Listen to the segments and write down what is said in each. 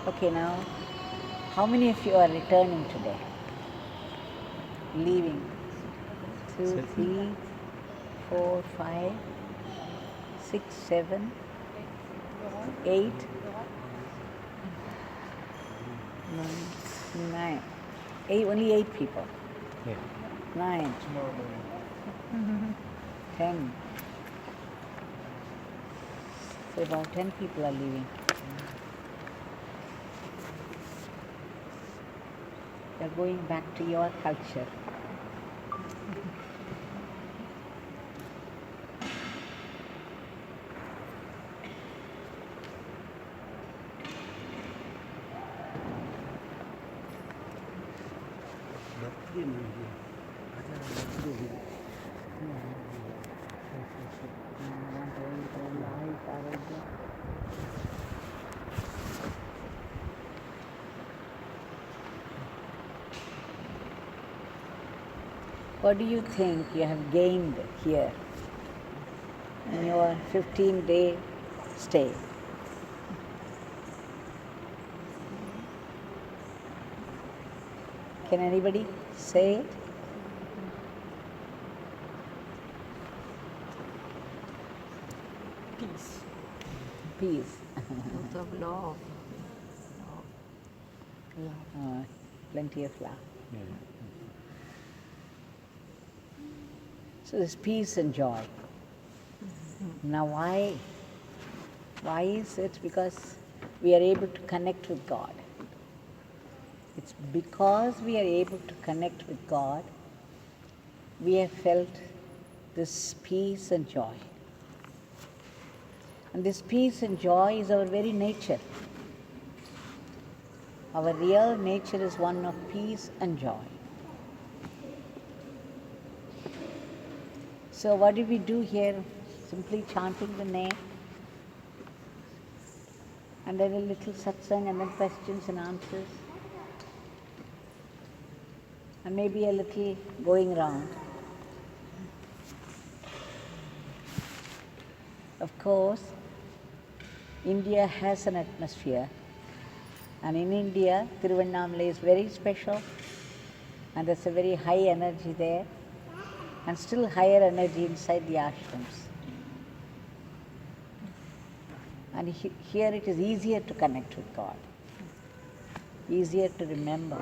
Okay, now, how many of you are returning today? Leaving? 2, 3, 4, 5, 6, 7, 8, 9. Only 8 people. Yeah. 9, 10. So about 10 people are leaving. They're going back to your culture. What do you think you have gained here in your 15-day stay? Can anybody say it? Peace. Peace. Lot of love. Plenty of love. Yeah. So there's peace and joy. Now why? Why is it? Because we are able to connect with God. It's because we are able to connect with God, we have felt this peace and joy. And this peace and joy is our very nature. Our real nature is one of peace and joy. So what do we do here? Simply chanting the name, and then a little satsang, and then questions and answers, and maybe a little going round. Of course, India has an atmosphere, and in India, Tiruvannamalai is very special, and there's a very high energy there, and still higher energy inside the ashrams. And here it is easier to connect with God, easier to remember.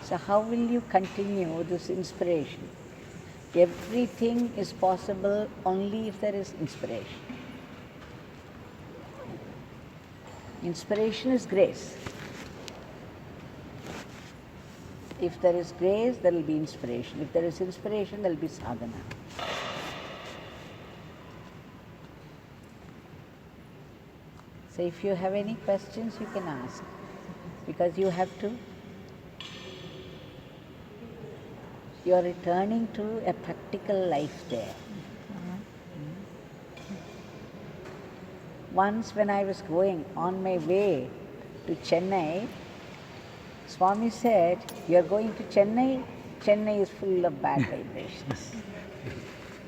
So how will you continue this inspiration? Everything is possible only if there is inspiration. Inspiration is grace. If there is grace, there will be inspiration. If there is inspiration, there will be sadhana. So if you have any questions, you can ask, because you are returning to a practical life there. Once when I was going on my way to Chennai, Swami said, "You are going to Chennai? Chennai is full of bad vibrations.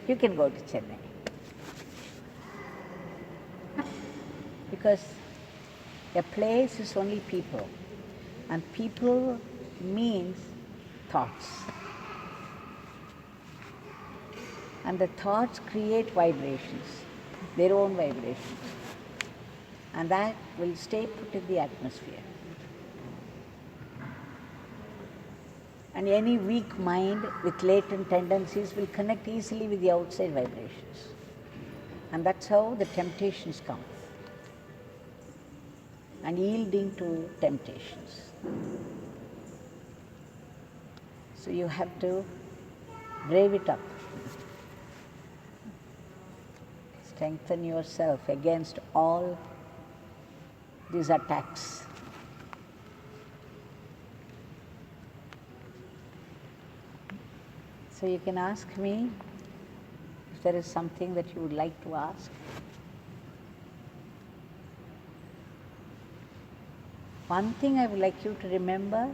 You can go to Chennai." Because a place is only people, and people means thoughts. And the thoughts create vibrations, their own vibrations, and that will stay put in the atmosphere. And any weak mind with latent tendencies will connect easily with the outside vibrations. And that's how the temptations come. And yielding to temptations. So you have to brave it up. Strengthen yourself against all these attacks. So you can ask me if there is something that you would like to ask. One thing I would like you to remember,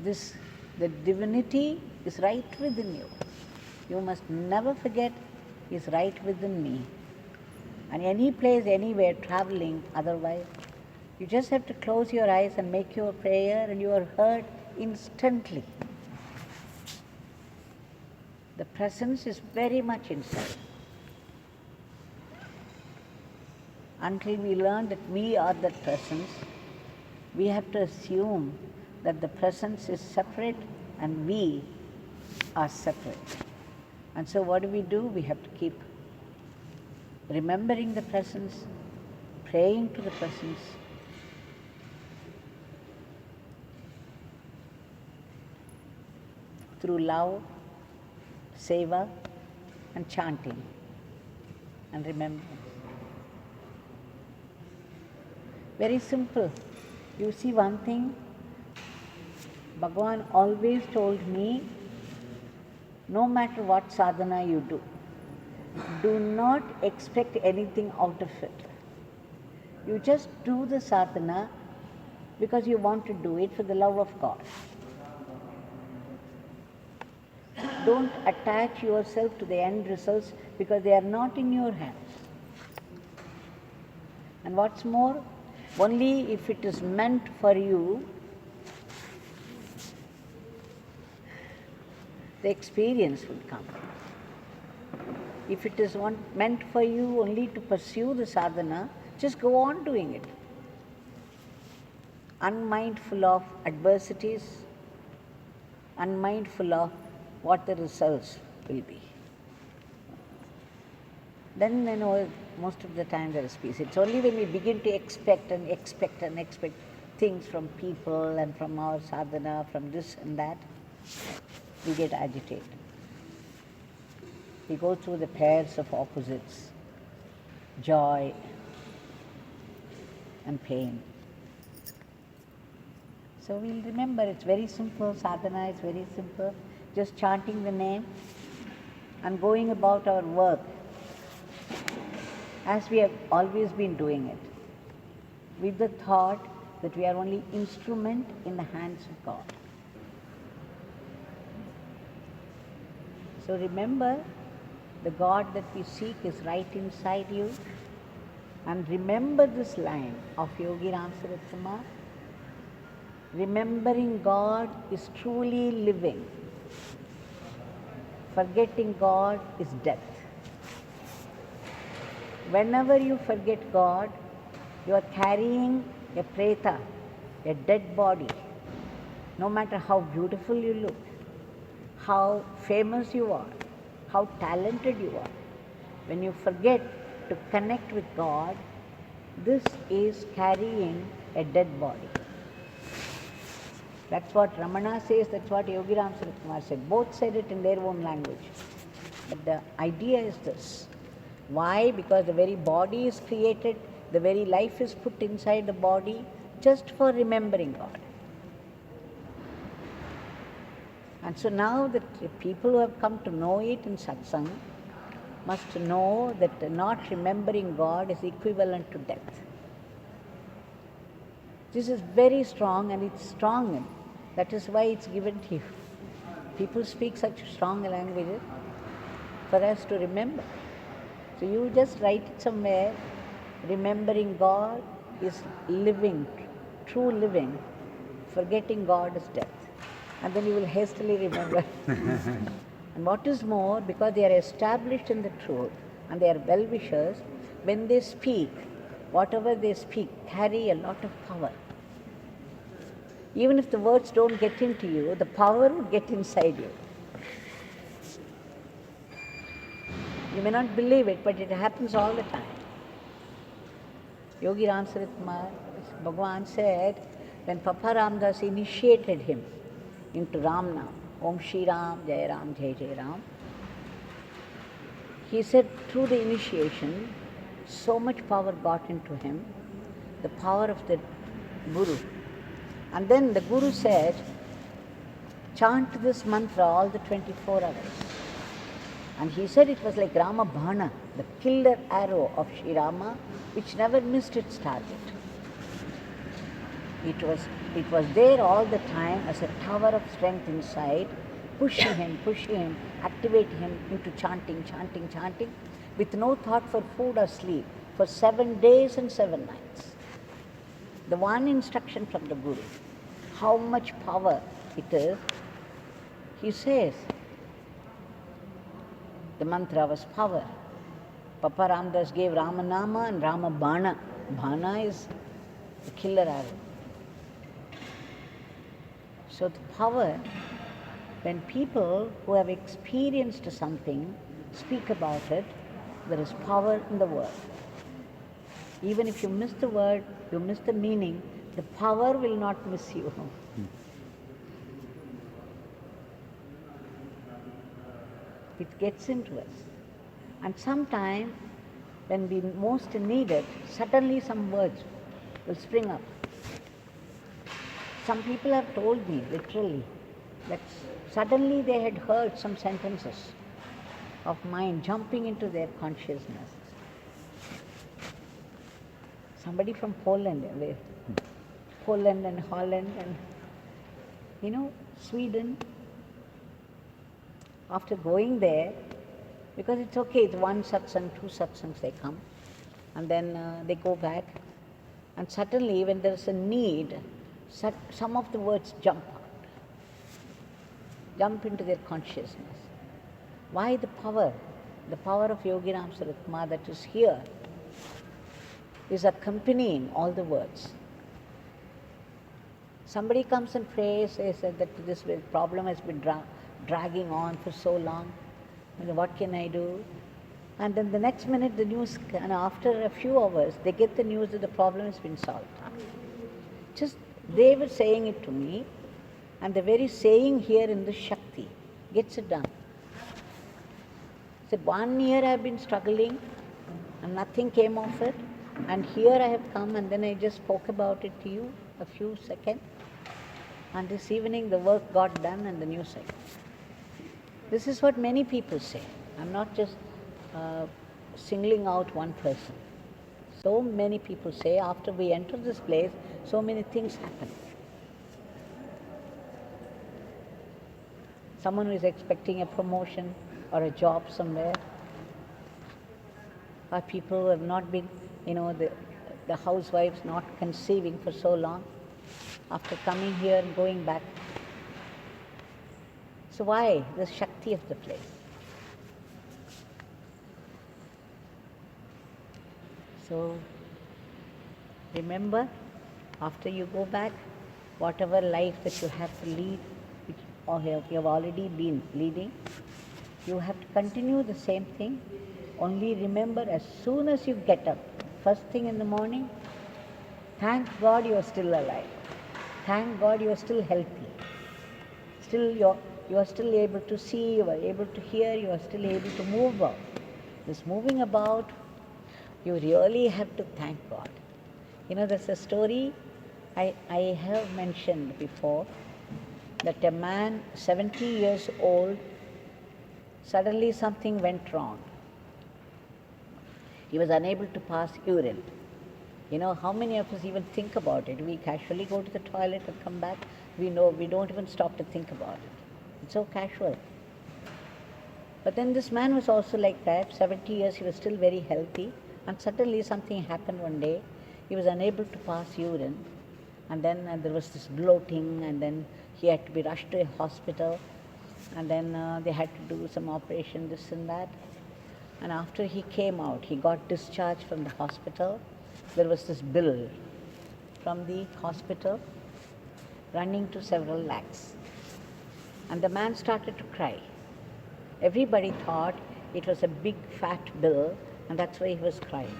the divinity is right within you. you must never forget, is right within me. And any place, anywhere, traveling, otherwise, you just have to close your eyes and make your prayer, and you are heard instantly. The presence is very much inside. Until we learn that we are that presence, we have to assume that the presence is separate and we are separate. And so what do? We have to keep remembering the presence, praying to the presence, through love, seva, and chanting, and remembrance. Very simple. You see one thing, Bhagavan always told me, no matter what sadhana you do not expect anything out of it. You just do the sadhana because you want to do it for the love of God. Don't attach yourself to the end results because they are not in your hands. And what's more, only if it is meant for you, the experience will come. If it is meant for you only to pursue the sadhana, just go on doing it. Unmindful of adversities, unmindful of what the results will be. Then, most of the time there is peace. It's only when we begin to expect things from people and from our sadhana, from this and that, we get agitated. We go through the pairs of opposites, joy and pain. So we'll remember, it's very simple, sadhana is very simple, just chanting the name and going about our work as we have always been doing it, with the thought that we are only instrument in the hands of God. So remember, the God that we seek is right inside you. And remember this line of Yogi Ramsuratkumar, remembering God is truly living. Forgetting God is death. Whenever you forget God, you are carrying a preta, a dead body. No matter how beautiful you look, how famous you are, how talented you are, when you forget to connect with God, this is carrying a dead body. That's what Ramana says, that's what Yogi Ramsuratkumar said. Both said it in their own language. But the idea is this. Why? Because the very body is created, the very life is put inside the body just for remembering God. And so now that the people who have come to know it in satsang must know that not remembering God is equivalent to death. This is very strong, and it's strong. That is why it's given to you. People speak such strong languages for us to remember. So you just write it somewhere, remembering God is living, true living, forgetting God is death. And then you will hastily remember. And what is more, because they are established in the truth and they are well-wishers, when they speak, whatever they speak carry a lot of power. Even if the words don't get into you, the power will get inside you. You may not believe it, but it happens all the time. Yogi Ramsuratkumar, Bhagavan said, when Papa Ramdas initiated him into Ram Nam, Om Shri Ram, Jai Ram, Jai Jai Ram, he said through the initiation, so much power got into him, the power of the Guru. And then the Guru said, chant this mantra all the 24 hours. And he said it was like Rama Bhana, the killer arrow of Sri Rama, which never missed its target. It was there all the time as a tower of strength inside, pushing him, activating him into chanting, with no thought for food or sleep, for 7 days and 7 nights. The one instruction from the Guru, how much power it is. He says, the mantra was power. Papa Ramdas gave Ramanama and Rama Bana. Bana is the killer arrow. So the power, when people who have experienced something speak about it, there is power in the word. Even if you miss the word, you miss the meaning, the power will not miss you. It gets into us. And sometimes, when we most need it, suddenly some words will spring up. Some people have told me, literally, that suddenly they had heard some sentences of mine jumping into their consciousness. Somebody from Poland and Holland and, Sweden. After going there, because it's okay, it's one satsang, two satsangs they come, and then they go back, and suddenly when there's a need, some of the words jump into their consciousness. Why the power? The power of Yogi Ramsuratkumar that is here is accompanying all the words. Somebody comes and prays, they said that this problem has been dragging on for so long, and what can I do? And then the next minute the news, and after a few hours, they get the news that the problem has been solved. Just, they were saying it to me, and the very saying here in the Shakti gets it done. So 1 year I have been struggling, and nothing came of it, and here I have come, and then I just spoke about it to you a few seconds, and this evening the work got done and the news cycle. This is what many people say. I'm not just singling out one person. So many people say after we enter this place, so many things happen. Someone who is expecting a promotion or a job somewhere, or people who have not been, the housewives not conceiving for so long, after coming here and going back. So why? The Shakti of the place. So remember, after you go back, whatever life that you have to lead, or you have already been leading, you have to continue the same thing. Only remember, as soon as you get up, first thing in the morning, thank God you are still alive. Thank God you are still healthy. You are still able to see, you are able to hear, you are still able to move about. This moving about, you really have to thank God. There's a story I have mentioned before, that a man 70 years old, suddenly something went wrong. He was unable to pass urine. How many of us even think about it? We casually go to the toilet and come back. We don't even stop to think about it. It's so casual. But then this man was also like that. 70 years, he was still very healthy. And suddenly something happened one day. He was unable to pass urine. And then there was this bloating, and then he had to be rushed to a hospital. And then they had to do some operation, this and that. And after he came out, he got discharged from the hospital. There was this bill from the hospital running to several lakhs. And the man started to cry. Everybody thought it was a big fat bill, and that's why he was crying.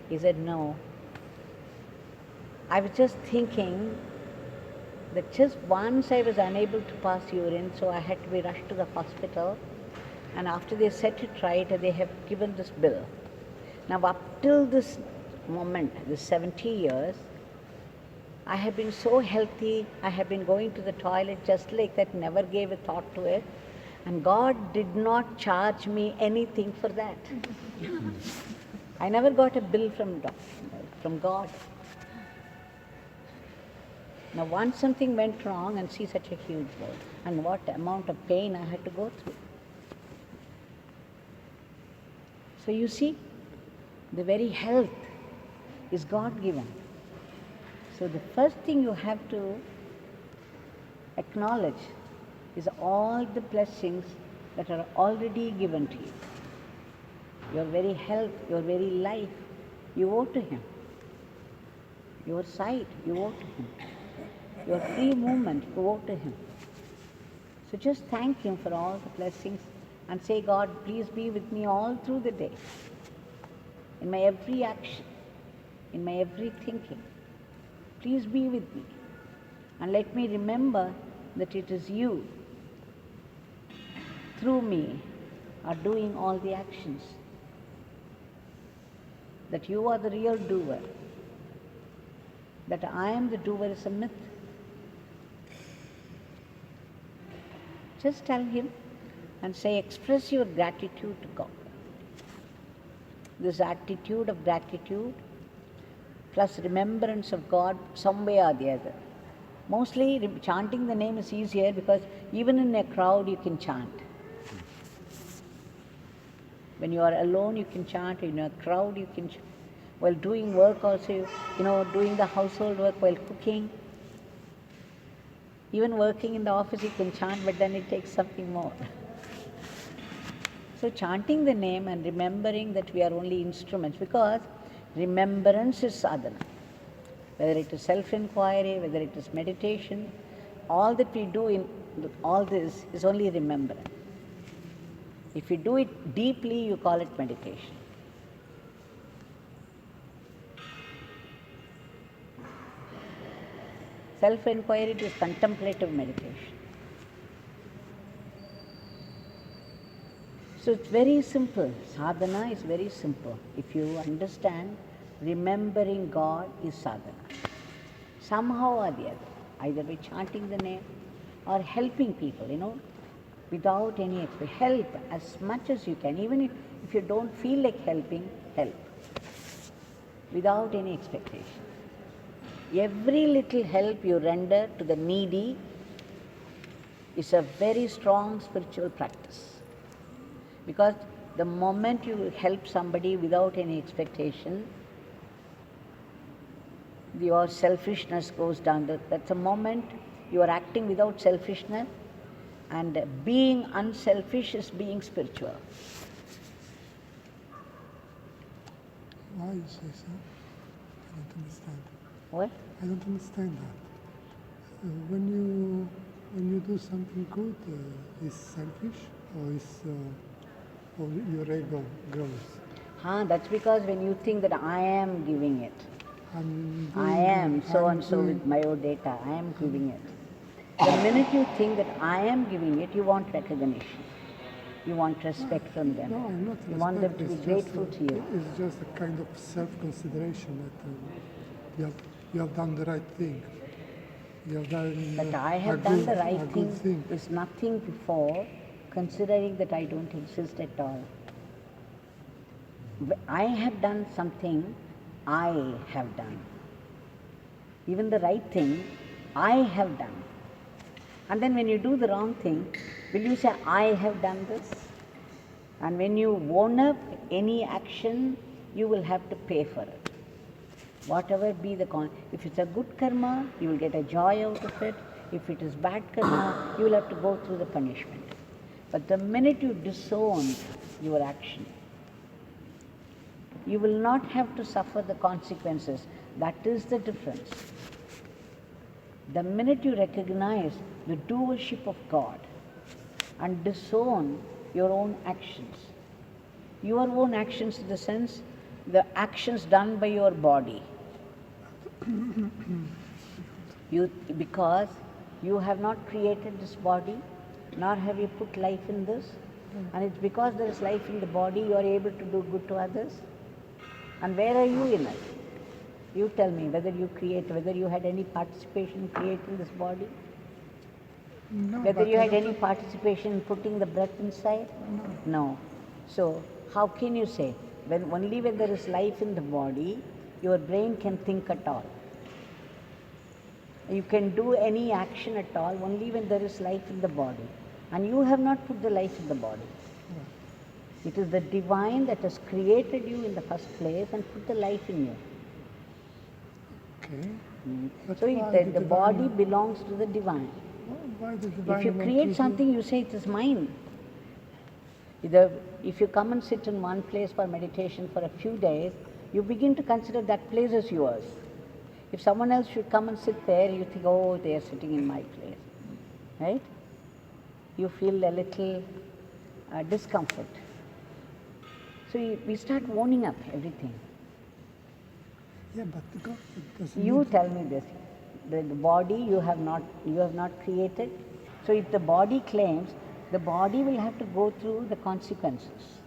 He said, no. I was just thinking that just once I was unable to pass urine, so I had to be rushed to the hospital. And after they set it right, they have given this bill. Now up till this moment, this 70 years, I have been so healthy, I have been going to the toilet just like that, never gave a thought to it. And God did not charge me anything for that. I never got a bill from God. Now once something went wrong, and see such a huge world, and what amount of pain I had to go through. So you see, the very health is God-given. So the first thing you have to acknowledge is all the blessings that are already given to you. Your very health, your very life, you owe to Him. Your sight, you owe to Him. Your free movement, you owe to Him. So just thank Him for all the blessings and say, God, please be with me all through the day, in my every action, in my every thinking. Please be with me. And let me remember that it is you, through me, are doing all the actions. That you are the real doer. That I am the doer is a myth. Just tell Him and say, express your gratitude to God. This attitude of gratitude plus remembrance of God some way or the other. Mostly chanting the name is easier because even in a crowd you can chant. When you are alone you can chant, in a crowd you can chant. While doing work also, doing the household work, while cooking. Even working in the office you can chant, but then it takes something more. So chanting the name and remembering that we are only instruments, because remembrance is sadhana. Whether it is self-inquiry, whether it is meditation, all that we do in all this is only remembrance. If you do it deeply, you call it meditation. Self-inquiry is contemplative meditation. So it's very simple. Sadhana is very simple. If you understand, remembering God is sadhana. Somehow or the other, either by chanting the name or helping people, without any expectation. Help as much as you can. Even if you don't feel like helping, help. Without any expectation. Every little help you render to the needy is a very strong spiritual practice. Because the moment you help somebody without any expectation, your selfishness goes down. That's the moment you are acting without selfishness, and being unselfish is being spiritual. Why you say so? I don't understand. What? I don't understand that. When you do something good, is selfish or your ego grows? That's because when you think that I am giving it, I am so and so with my own data, I am giving it. The minute you think that I am giving it, you want recognition. You want respect from them. No, I'm not. You want them to be grateful to you. It's just a kind of self-consideration that you have done the right thing. You have done. That I have done the right thing is nothing before considering that I don't exist at all. I have done something I have done. Even the right thing, I have done. And then when you do the wrong thing, will you say, I have done this? And when you own up any action, you will have to pay for it. Whatever be the if it's a good karma, you will get a joy out of it. If it is bad karma, you will have to go through the punishment. But the minute you disown your action, you will not have to suffer the consequences. That is the difference. The minute you recognize the doership of God and disown your own actions in the sense, the actions done by your body, because you have not created this body, nor have you put life in this, and it's because there is life in the body you are able to do good to others. And where are you in it? You tell me whether you had any participation in creating this body? No, Whether you had any participation in putting the breath inside? No. So how can you say? Only when there is life in the body, your brain can think at all. You can do any action at all only when there is life in the body. And you have not put the life in the body. It is the divine that has created you in the first place and put the life in you. Okay. But So why the body belongs to the divine. Why the divine If you won't create use something, you say it is mine. If you come and sit in one place for meditation for a few days, you begin to consider that place as yours. If someone else should come and sit there, you think, oh, they are sitting in my place, right? You feel a little discomfort. So we start owning up everything. Yeah, but God doesn't You need tell me this, the body you have not created. So if the body claims, the body will have to go through the consequences.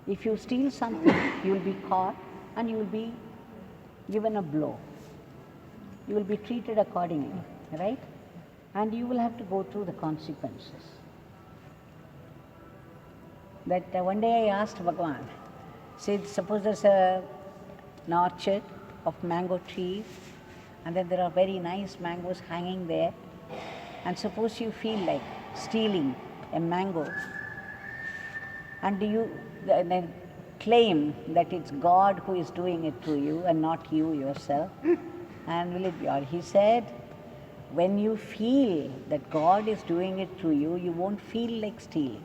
If you steal something, you will be caught and you will be given a blow. You will be treated accordingly, right? And you will have to go through the consequences. That one day I asked Bhagavan, say suppose there's an orchard of mango trees, and then there are very nice mangoes hanging there, and suppose you feel like stealing a mango, and you then claim that it's God who is doing it to you and not you yourself, and will it be all? He said, when you feel that God is doing it to you, you won't feel like stealing.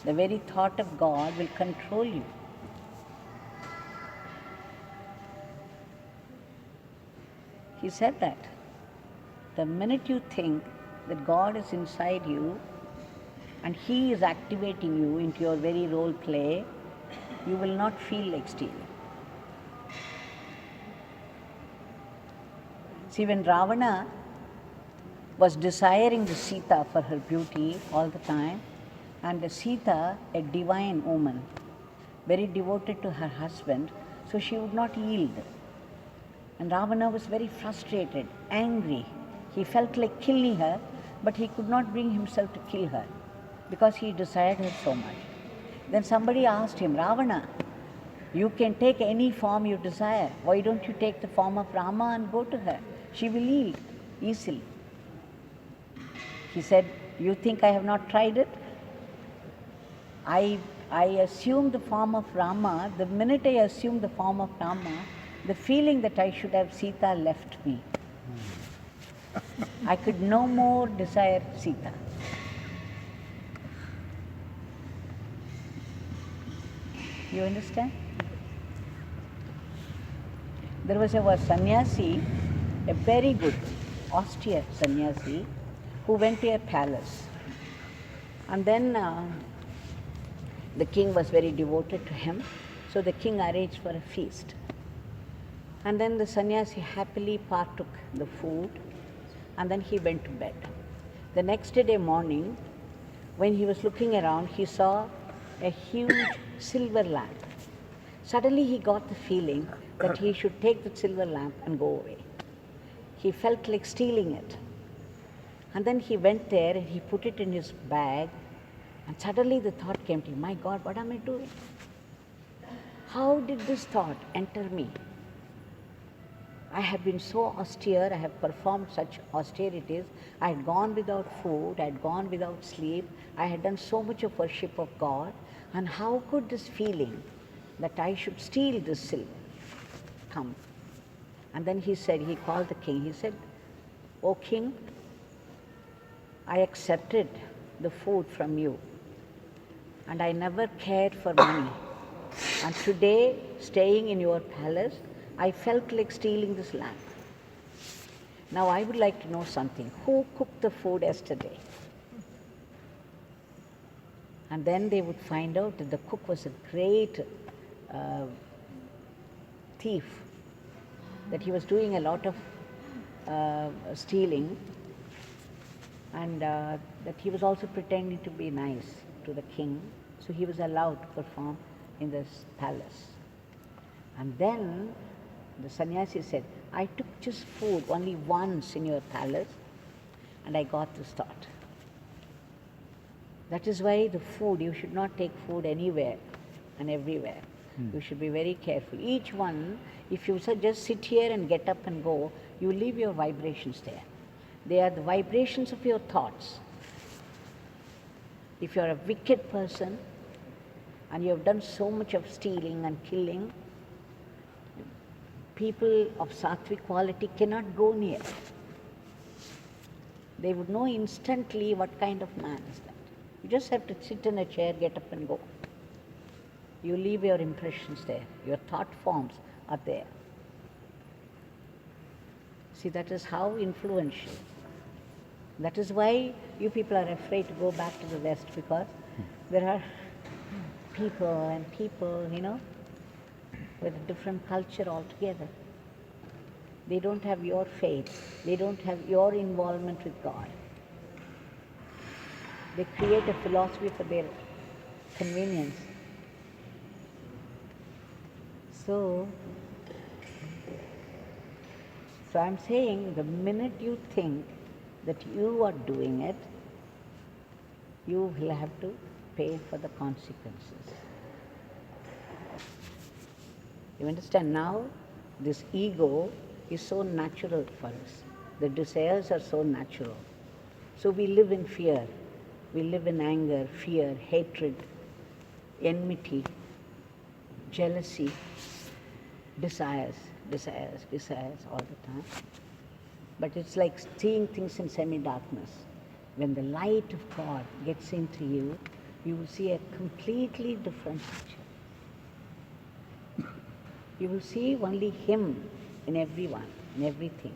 The very thought of God will control you. He said that. The minute you think that God is inside you and He is activating you into your very role play, you will not feel like stealing. See, when Ravana was desiring the Sita for her beauty all the time, and the Sita, a divine woman, very devoted to her husband, so she would not yield. And Ravana was very frustrated, angry. He felt like killing her, but he could not bring himself to kill her because he desired her so much. Then somebody asked him, Ravana, you can take any form you desire. Why don't you take the form of Rama and go to her? She will yield easily. He said, you think I have not tried it? I assumed the form of Rama. The minute I assumed the form of Rama, the feeling that I should have Sita left me. I could no more desire Sita. You understand? There was a sannyasi, a very good, austere sannyasi, who went to a palace. And then the king was very devoted to him, so the king arranged for a feast. And then the sannyasi happily partook the food, and then he went to bed. The next day morning, when he was looking around, he saw a huge silver lamp. Suddenly he got the feeling that he should take the silver lamp and go away. He felt like stealing it. And then he went there and he put it in his bag, and suddenly the thought came to him, my God, what am I doing? How did this thought enter me? I have been so austere, I have performed such austerities, I had gone without food, I had gone without sleep, I had done so much of worship of God, and how could this feeling that I should steal this silver come? And then he called the king, he said, O king, I accepted the food from you, and I never cared for money. And today, staying in your palace, I felt like stealing this lamp. Now I would like to know something. Who cooked the food yesterday? And then they would find out that the cook was a great thief, that he was doing a lot of stealing, and that he was also pretending to be nice to the king, so he was allowed to perform in this palace. And then the sannyasi said, I took just food only once in your palace, and I got this thought. That is why the food, you should not take food anywhere and everywhere. You should be very careful. Each one, if you just sit here and get up and go, you leave your vibrations there. They are the vibrations of your thoughts. If you are a wicked person and you have done so much of stealing and killing, people of sattvic quality cannot go near. They would know instantly what kind of man is that. You just have to sit in a chair, get up and go. You leave your impressions there. Your thought forms are there. See, that is how influential. That is why you people are afraid to go back to the West, because there are people, with a different culture altogether. They don't have your faith. They don't have your involvement with God. They create a philosophy for their convenience. So I'm saying, the minute you think that you are doing it, you will have to pay for the consequences. You understand? Now, this ego is so natural for us. The desires are so natural. So we live in fear. We live in anger, fear, hatred, enmity, jealousy, desires all the time. But it's like seeing things in semi-darkness. When the light of God gets into you, you will see a completely different picture. You will see only Him in everyone, in everything.